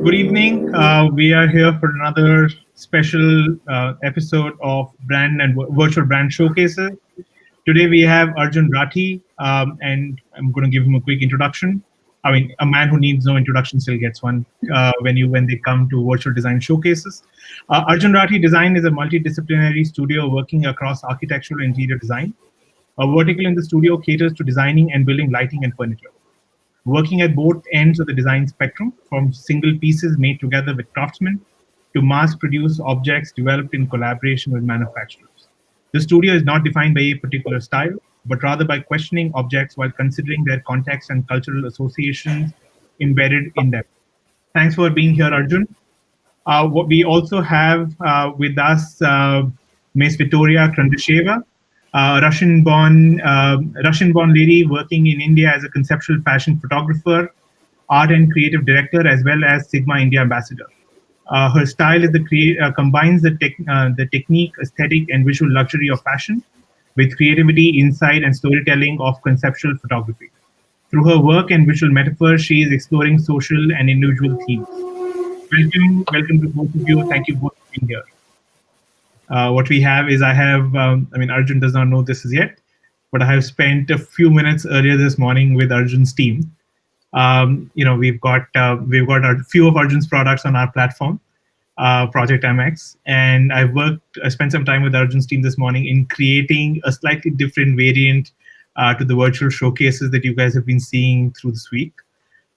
Good evening. We are here for another special episode of brand and virtual brand showcases. Today we have Arjun Rathi, and I'm going to give him a quick introduction. I mean, a man who needs no introduction still gets one when they come to virtual design showcases. Arjun Rathi Design is a multidisciplinary studio working across architectural and interior design. A vertical in the studio caters to designing and building lighting and furniture, working at both ends of the design spectrum, from single pieces made together with craftsmen to mass-produced objects developed in collaboration with manufacturers. The studio is not defined by a particular style, but rather by questioning objects while considering their context and cultural associations embedded in them. Thanks for being here, Arjun. What we also have with us Ms. Victoria Krandasheva, Russian-born lady working in India as a conceptual fashion photographer, art and creative director, as well as Sigma India ambassador. Her style is combines the technique, aesthetic, and visual luxury of fashion with creativity, insight, and storytelling of conceptual photography. Through her work and visual metaphor, she is exploring social and individual themes. Welcome to both of you. Thank you both for being here. What we have is Arjun does not know this as yet, but I have spent a few minutes earlier this morning with Arjun's team. We've got a few of Arjun's products on our platform, Project MX, and I spent some time with Arjun's team this morning in creating a slightly different variant to the virtual showcases that you guys have been seeing through this week.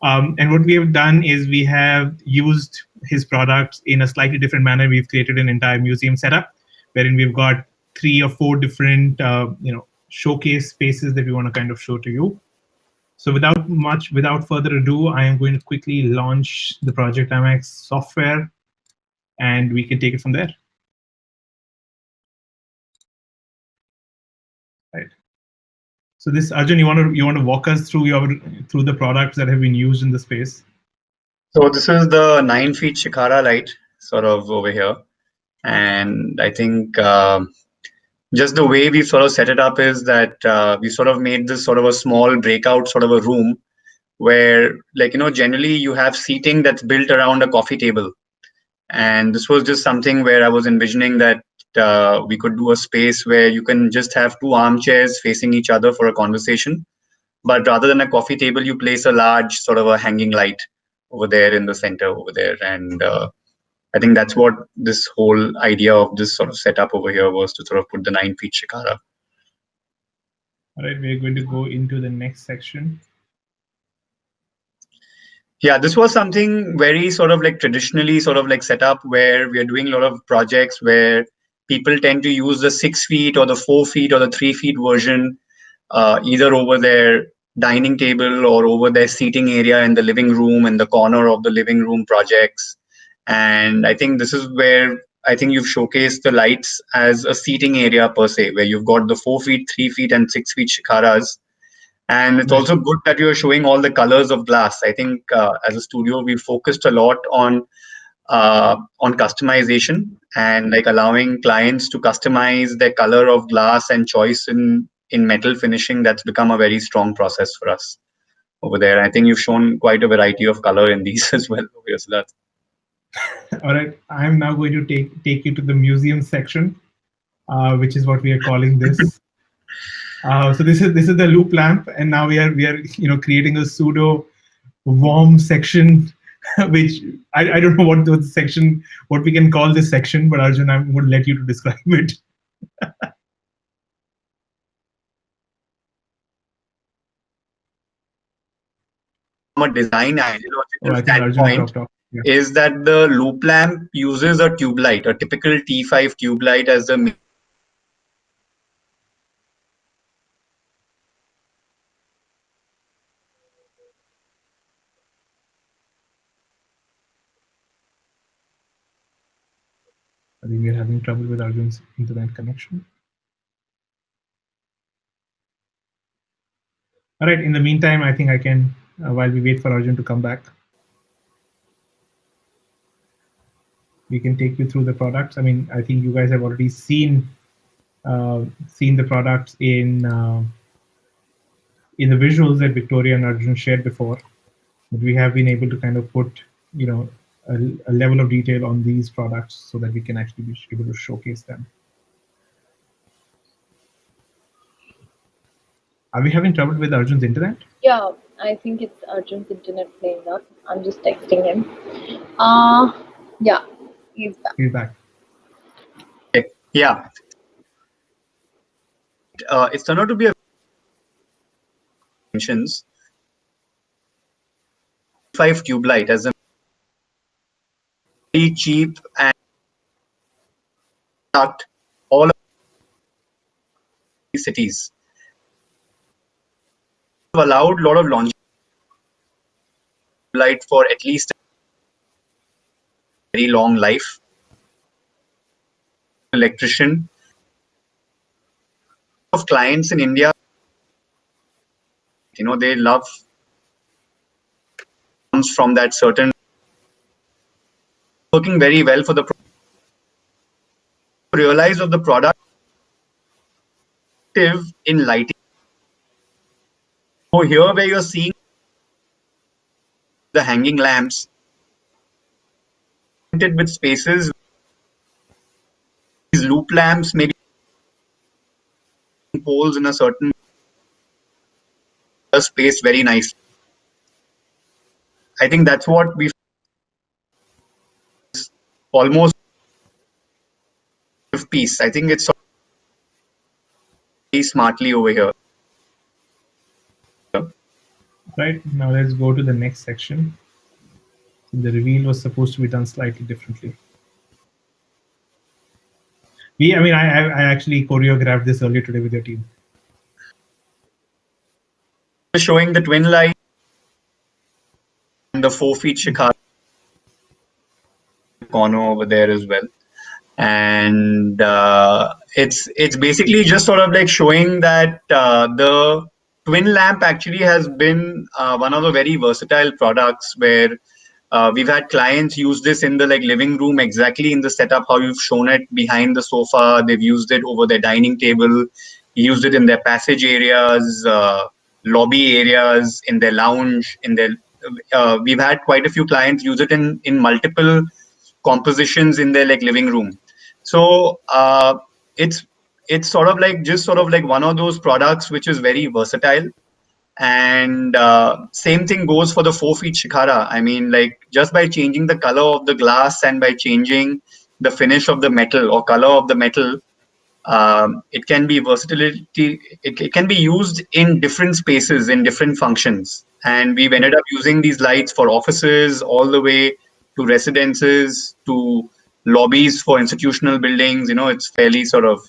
And what we have done is we have used his products in a slightly different manner. We've created an entire museum setup wherein we've got 3 or 4 different showcase spaces that we want to kind of show to you. So without further ado, I am going to quickly launch the Project MX software, and we can take it from there. Right. So this, Arjun, you want to walk us through the products that have been used in the space? So this is the 9 feet Shikara light sort of over here. And I think just the way we sort of set it up is that we sort of made this sort of a small breakout sort of a room where, generally you have seating that's built around a coffee table. And this was just something where I was envisioning that we could do a space where you can just have 2 armchairs facing each other for a conversation. But rather than a coffee table, you place a large sort of a hanging light over there in the center over there. And I think that's what this whole idea of this sort of setup over here was, to sort of put the 9 feet Shikara. All right, we're going to go into the next section. Yeah, this was something very sort of like traditionally sort of like set up, where we are doing a lot of projects where people tend to use the 6 feet or the 4 feet or the 3 feet version, either over their dining table or over their seating area in the living room, in the corner of the living room projects. And I think this is where I think you've showcased the lights as a seating area per se, where you've got the 4 feet, 3 feet, and 6 feet Shikaras. And it's also good that you're showing all the colors of glass. I think as a studio, we focused a lot on customization and like allowing clients to customize their color of glass and choice in metal finishing. That's become a very strong process for us over there. I think you've shown quite a variety of color in these as well over here, Siddharth. All right, I'm now going to take you to the museum section, which is what we are calling this. So this is the loop lamp, and now we are creating a pseudo warm section, which I don't know what we can call this section, but Arjun, I'm going to let you to describe it. From a design ideological standpoint, is that the loop lamp uses a tube light, a typical T5 tube light, as the I think we're having trouble with Arjun's internet connection. All right, in the meantime, I think I can, while we wait for Arjun to come back, we can take you through the products. I mean, I think you guys have already seen the products in the visuals that Victoria and Arjun shared before. But we have been able to kind of put, a level of detail on these products so that we can actually be able to showcase them. Are we having trouble with Arjun's internet? Yeah, I think it's Arjun's internet playing up. I'm just texting him. Yeah, he's back. He's back. Okay. Yeah. It's turned out to be a mentions 5 tube light as a very cheap and product all of these cities. Have allowed a lot of longevity light for at least a very long life. Electrician of clients in India, they love comes from that certain working very well for the realize of the product in lighting. So here where you're seeing the hanging lamps with spaces, these loop lamps maybe poles in a certain space very nice. I think that's what we almost piece. I think it's very smartly over here. Right, now let's go to the next section. The reveal was supposed to be done slightly differently. I actually choreographed this earlier today with your team. Showing the twin light and the 4 feet Shikara corner over there as well. And it's basically just sort of like showing that the twin lamp actually has been one of the very versatile products where we've had clients use this in the living room, exactly in the setup how you've shown it, behind the sofa. They've used it over their dining table, used it in their passage areas, lobby areas, in their lounge, in their we've had quite a few clients use it in multiple compositions in their living room. So it's sort of like one of those products which is very versatile. And same thing goes for the 4 feet Shikara. I mean, just by changing the color of the glass and by changing the finish of the metal or color of the metal, it can be versatility. It can be used in different spaces, in different functions. And we've ended up using these lights for offices all the way to residences, to lobbies for institutional buildings. It's fairly sort of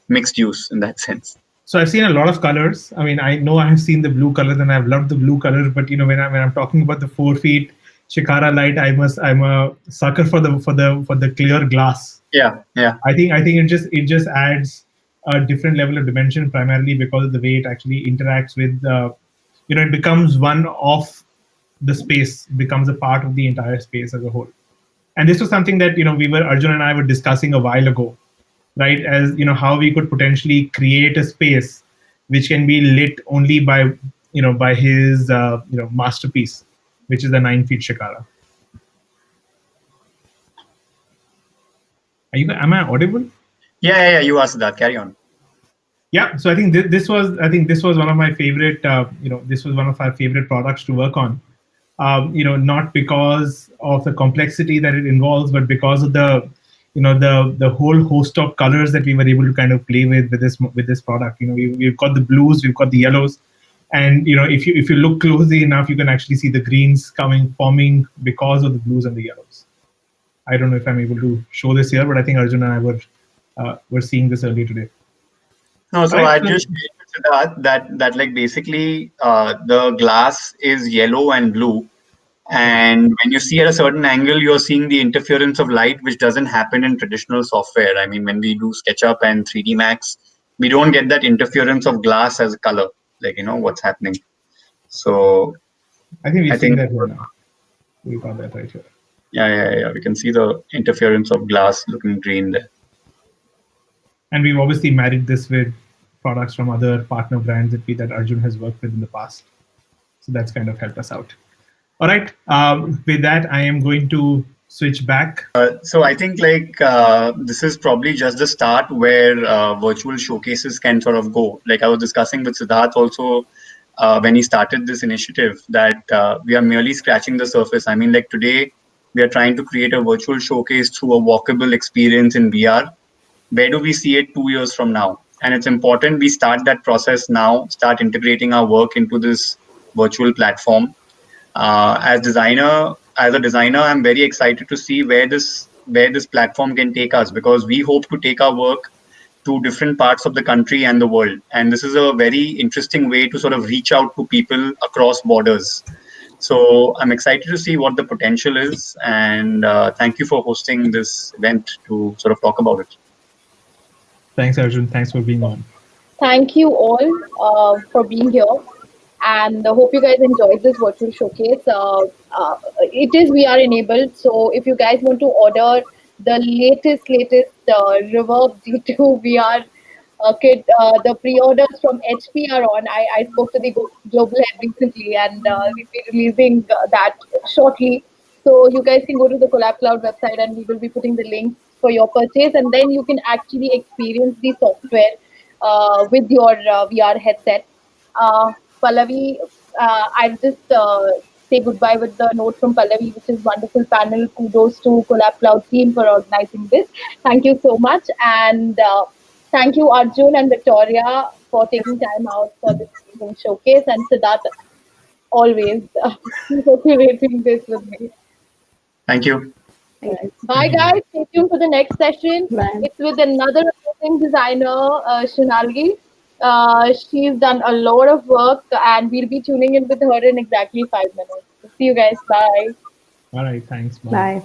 mixed use in that sense. So I've seen a lot of colors. I mean, I know I have seen the blue colors and I've loved the blue color, but when I'm talking about the 4 feet Shikara light, I'm a sucker for the clear glass. Yeah. I think it just adds a different level of dimension, primarily because of the way it actually interacts with it becomes one of the space, becomes a part of the entire space as a whole. And this was something that Arjun and I were discussing a while ago, right? As how we could potentially create a space which can be lit only by his masterpiece, which is the 9 feet Shikara. Am I audible? Yeah. You asked that. Carry on. Yeah. So I think this was one of my favorite. This was one of our favorite products to work on. Not because of the complexity that it involves, but because of the whole host of colors that we were able to kind of play with this product. We've got the blues, we've got the yellows, and if you look closely enough, you can actually see the greens forming because of the blues and the yellows. I don't know if I'm able to show this here, but I think Arjun and I were seeing this earlier today. No, so I just that basically the glass is yellow and blue, and when you see at a certain angle, you're seeing the interference of light, which doesn't happen in traditional software. I mean, when we do SketchUp and 3D Max, we don't get that interference of glass as a color, what's happening. So I think we've seen that here now. We got that right here. Yeah. We can see the interference of glass looking green there. And we've obviously married this with products from other partner brands that Arjun has worked with in the past. So that's kind of helped us out. All right. With that, I am going to switch back. So I think this is probably just the start where virtual showcases can sort of go. Like I was discussing with Siddharth also when he started this initiative that we are merely scratching the surface. I mean, like today we are trying to create a virtual showcase through a walkable experience in VR. Where do we see it 2 years from now? And it's important we start that process now, start integrating our work into this virtual platform. As a designer, I'm very excited to see where this platform can take us, because we hope to take our work to different parts of the country and the world. And this is a very interesting way to sort of reach out to people across borders. So I'm excited to see what the potential is, and thank you for hosting this event to sort of talk about it. Thanks, Arjun. Thanks for being on. Thank you all for being here, and I hope you guys enjoyed this virtual showcase. It is VR enabled, so if you guys want to order the latest Reverb D2 VR kit, the pre-orders from HP are on. I spoke to the global head recently, and we'll be releasing that shortly. So you guys can go to the Collab Cloud website, and we will be putting the links for your purchase, and then you can actually experience the software with your VR headset. Pallavi, I'll just say goodbye with the note from Pallavi, which is wonderful panel. Kudos to Collab Cloud team for organizing this. Thank you so much, and thank you Arjun and Victoria for taking time out for this amazing showcase, and Siddharth always for curating this with me. Thank you. Bye, guys. Stay tuned for the next session. Bye. It's with another amazing designer, Shonali. She's done a lot of work, and we'll be tuning in with her in exactly 5 minutes. See you guys. Bye. All right. Thanks. Bye. Bye.